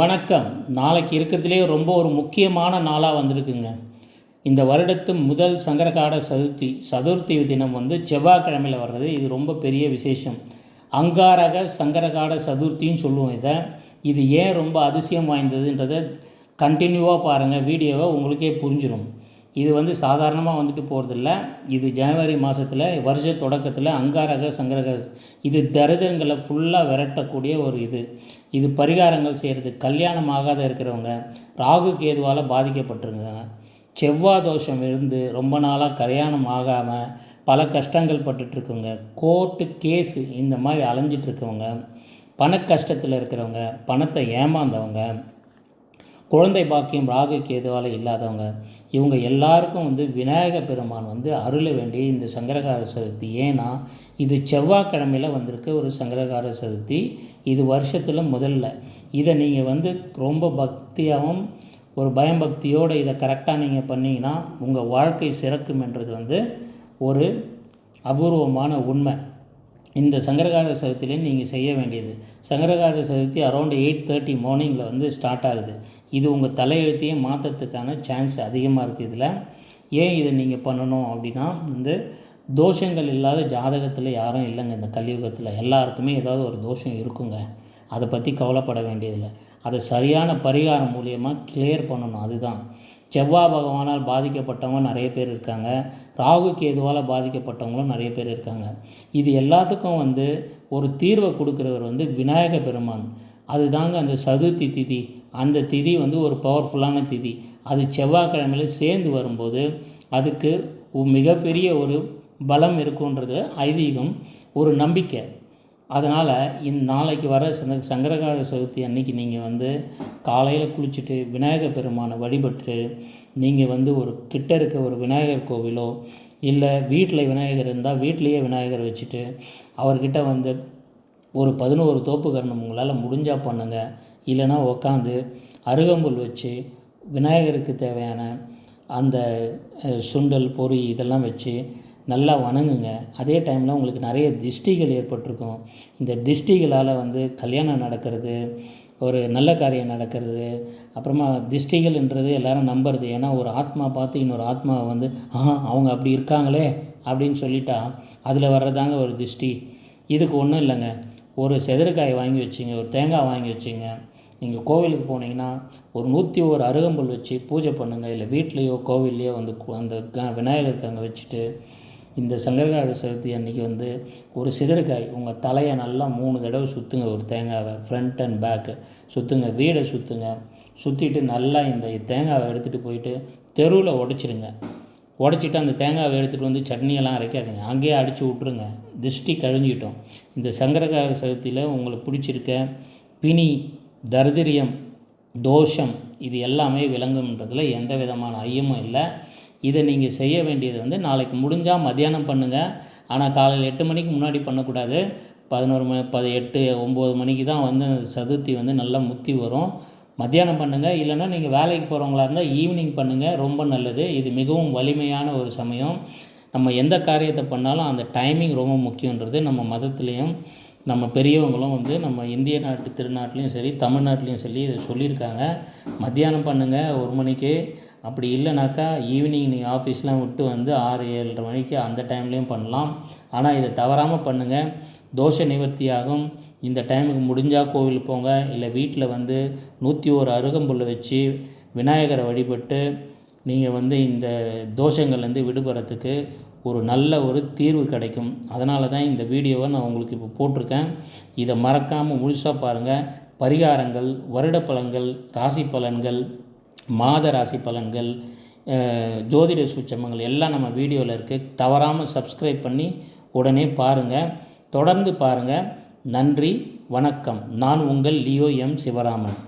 வணக்கம். நாளைக்கு இருக்கிறதுலே ரொம்ப ஒரு முக்கியமான நாளாக வந்திருக்குங்க. இந்த வருடத்து முதல் சங்கரகாட சதுர்த்தி தினம் செவ்வாய்க்கிழமையில் வர்றது. இது ரொம்ப பெரிய விசேஷம். அங்காரக சங்கரகாட சதுர்த்தின்னு சொல்லுவோம் இதை. இது ஏன் ரொம்ப அதிசயம் வாய்ந்ததுன்றதை கண்டினியூவாக பாருங்கள். வீடியோவை உங்களுக்கே புரிஞ்சிடும். இது சாதாரணமாக போகிறதில்ல. இது ஜனவரி மாதத்தில் வருஷ தொடக்கத்தில் அங்காரக சங்கரக இது தரித்திரங்களை ஃபுல்லாக விரட்டக்கூடிய ஒரு இது பரிகாரங்கள் செய்கிறது. கல்யாணம் ஆகாத இருக்கிறவங்க, ராகு கேதுவால் பாதிக்கப்பட்டிருக்காங்க, செவ்வாய் தோஷம் இருந்து ரொம்ப நாளாக கல்யாணம் ஆகாமல் பல கஷ்டங்கள் பட்டுட்ருக்கவங்க, கோர்ட்டு கேஸு இந்த மாதிரி அலைஞ்சிட்ருக்கவங்க, பண கஷ்டத்தில் இருக்கிறவங்க, பணத்தை ஏமாந்தவங்க, குழந்தை பாக்கியம் ராகு கேதுவால் இல்லாதவங்க, இவங்க எல்லாருக்கும் விநாயக பெருமான் அருள வேண்டிய இந்த சங்கரகார சதுர்த்தி. ஏன்னா இது செவ்வாய்க்கிழமையில் வந்திருக்க ஒரு சங்கரகார சதுர்த்தி. இது வருஷத்தில் முதல்ல. இதை நீங்கள் ரொம்ப பக்தியாகவும் ஒரு பயபக்தியோடு இதை கரெக்டாக நீங்கள் பண்ணிங்கன்னா உங்கள் வாழ்க்கை சிறக்கும்ன்றது ஒரு அபூர்வமான உண்மை. இந்த சங்கரகார சதுர்த்தியில் நீங்கள் செய்ய வேண்டியது, சங்கரகார சதுர்த்தி அரௌண்ட் 8:30 மார்னிங்கில் ஸ்டார்ட் ஆகுது. இது உங்கள் தலையெழுத்தையே மாற்றத்துக்கான சான்ஸ் அதிகமாக இருக்குது. இதில் ஏன் இதை நீங்கள் பண்ணணும் அப்படின்னா, தோஷங்கள் இல்லாத ஜாதகத்தில் யாரும் இல்லைங்க. இந்த கலியுகத்தில் எல்லாருக்குமே ஏதாவது ஒரு தோஷம் இருக்குங்க. அதை பற்றி கவலைப்பட வேண்டியதில்லை. அதை சரியான பரிகாரம் மூலியமாக கிளியர் பண்ணணும். அதுதான். செவ்வாய் பகவானால் பாதிக்கப்பட்டவங்க நிறைய பேர் இருக்காங்க. ராகு கேதுவால் பாதிக்கப்பட்டவங்களும் நிறைய பேர் இருக்காங்க. இது எல்லாத்துக்கும் ஒரு தீர்வை கொடுக்குறவர் விநாயக பெருமான். அதுதாங்க அந்த சதுர்த்தி திதி. அந்த திதி ஒரு பவர்ஃபுல்லான திதி. அது செவ்வாய்க்கிழமையில் சேர்ந்து வரும்போது அதுக்கு மிகப்பெரிய ஒரு பலம் இருக்குன்றது ஐதீகம், ஒரு நம்பிக்கை. அதனால் நாளைக்கு வர சங்கரகார சதுர்த்தி அன்னைக்கு நீங்கள் காலையில் குளிச்சுட்டு விநாயக பெருமானை வழிபட்டு நீங்கள் ஒரு கிட்ட இருக்க ஒரு விநாயகர் கோவிலோ இல்லை வீட்டில் விநாயகர் இருந்தால் வீட்டிலையே விநாயகர் வச்சுட்டு அவர்கிட்ட ஒரு 11 தோப்பு கரணம் உங்களால் முடிஞ்சால் பண்ணுங்கள். இல்லைனா உக்காந்து அருகம்புல் வச்சு விநாயகருக்கு தேவையான அந்த சுண்டல் பொறி இதெல்லாம் வச்சு நல்லா வணங்குங்க. அதே டைமில் உங்களுக்கு நிறைய திஷ்டிகள் ஏற்பட்டிருக்கும். இந்த திஷ்டிகளால் கல்யாணம் நடக்கிறது, ஒரு நல்ல காரியம் நடக்கிறது, அப்புறமா திஷ்டிகள்ன்றது எல்லோரும் நம்புறது. ஏன்னா ஒரு ஆத்மா பார்த்து இன்னொரு ஆத்மாவை அவங்க அப்படி இருக்காங்களே அப்படின்னு சொல்லிட்டா அதில் வர்றதாங்க ஒரு திஷ்டி. இதுக்கு ஒன்றும் இல்லைங்க. ஒரு செதறுக்காய் வாங்கி வச்சிங்க, ஒரு தேங்காய் வாங்கி வச்சிங்க. நீங்கள் கோவிலுக்கு போனீங்கன்னா ஒரு 101 அருகம்புல் வச்சு பூஜை பண்ணுங்கள். இல்லை வீட்லேயோ கோவில்லையோ அந்த விநாயகருக்கு அங்கே வச்சுட்டு இந்த சங்கரகார சதுர்த்தி அன்றைக்கி ஒரு சிதறுக்காய் உங்கள் தலையை நல்லா 3 தடவை சுற்றுங்க. ஒரு தேங்காவை ஃப்ரண்ட் அண்ட் பேக்கு சுற்றுங்க. வீடை சுற்றுங்க. சுற்றிட்டு நல்லா இந்த தேங்காவை எடுத்துகிட்டு போயிட்டு தெருவில் உடைச்சிருங்க. உடச்சிட்டு அந்த தேங்காவை எடுத்துகிட்டு சட்னியெல்லாம் அரைக்காதீங்க, அங்கேயே அடித்து விட்ருங்க. திருஷ்டி கழிஞ்சிட்டோம். இந்த சங்கரகார சதுர்த்தியில் உங்களுக்கு பிடிச்சிருக்க பிணி, தரித்திரியம், தோஷம் இது எல்லாமே விளங்கும்ன்றதில் எந்த விதமான ஐயமும் இல்லை. இதை நீங்கள் செய்ய வேண்டியது நாளைக்கு முடிஞ்சால் மத்தியானம் பண்ணுங்கள். ஆனால் காலையில் 8 மணிக்கு முன்னாடி பண்ணக்கூடாது. 11 மணி 8 9 மணிக்கு தான் சதுர்த்தி நல்லா முத்தி வரும். மத்தியானம் பண்ணுங்கள். இல்லைன்னா நீங்கள் வேலைக்கு போகிறவங்களா இருந்தால் ஈவினிங் பண்ணுங்கள். ரொம்ப நல்லது. இது மிகவும் வலிமையான ஒரு சமயம். நம்ம எந்த காரியத்தை பண்ணாலும் அந்த டைமிங் ரொம்ப முக்கியன்றது நம்ம மதத்துலேயும் நம்ம பெரியவங்களும் நம்ம இந்திய நாட்டு திருநாட்டிலையும் சரி தமிழ்நாட்டிலையும் சரி இதை சொல்லியிருக்காங்க. மத்தியானம் பண்ணுங்கள் 1 மணிக்கு. அப்படி இல்லைனாக்கா ஈவினிங் நீங்கள் ஆஃபீஸ்லாம் விட்டு 6 7:30 மணிக்கு அந்த டைம்லேயும் பண்ணலாம். ஆனால் இதை தவறாமல் பண்ணுங்கள். தோஷ நிவர்த்தியாகும். இந்த டைமுக்கு முடிஞ்சால் கோவிலுக்கு போங்க. இல்லை வீட்டில் 101 அருகம்புல்லை வச்சு விநாயகரை வழிபட்டு நீங்கள் இந்த தோஷங்கள்லேருந்து விடுபடுறதுக்கு ஒரு நல்ல ஒரு தீர்வு கிடைக்கும். அதனால தான் இந்த வீடியோவை நான் உங்களுக்கு இப்போ போட்டிருக்கேன். இதை மறக்காமல் முழுசாக பாருங்கள். பரிகாரங்கள், வருட பலன்கள், ராசி பலன்கள், மாத ராசி பலன்கள், ஜோதிட சூட்சமங்கள் எல்லாம் நம்ம வீடியோவில் இருக்குது. தவறாமல் சப்ஸ்கிரைப் பண்ணி உடனே பாருங்கள். தொடர்ந்து பாருங்கள். நன்றி, வணக்கம். நான் உங்கள் லியோ எம் சிவராமன்.